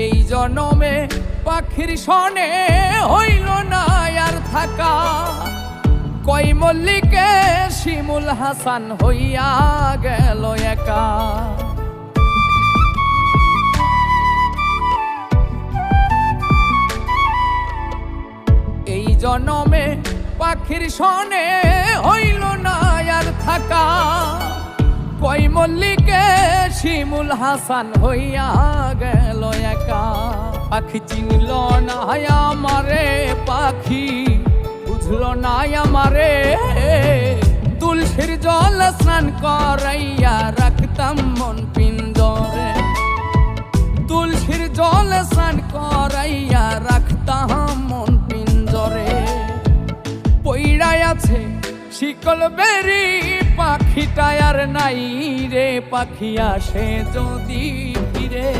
এই জনমে পাখির সনে হইল না আর থাকা, কই মল্লিকে শিমুল হাসান হইয়া গেল একা। এই জনমে পাখির সনে হইল না আর থাকা, কই মল্লিকে শিমুল হাসান হইয়া গেল একা। পাখি চিনল না আমারে, পাখি বুঝল না আমারে, তুলসীর জল স্নান করাইয়া রাখতাম মন পিঞ্জরে, তুলসীর জল স্নান করাইয়া রাখতাম মন পিঞ্জরে। পইড়াই আছে শিকল বেরি, পাখিটা আর নাই রে, পাখি আসে যদি ফিরে।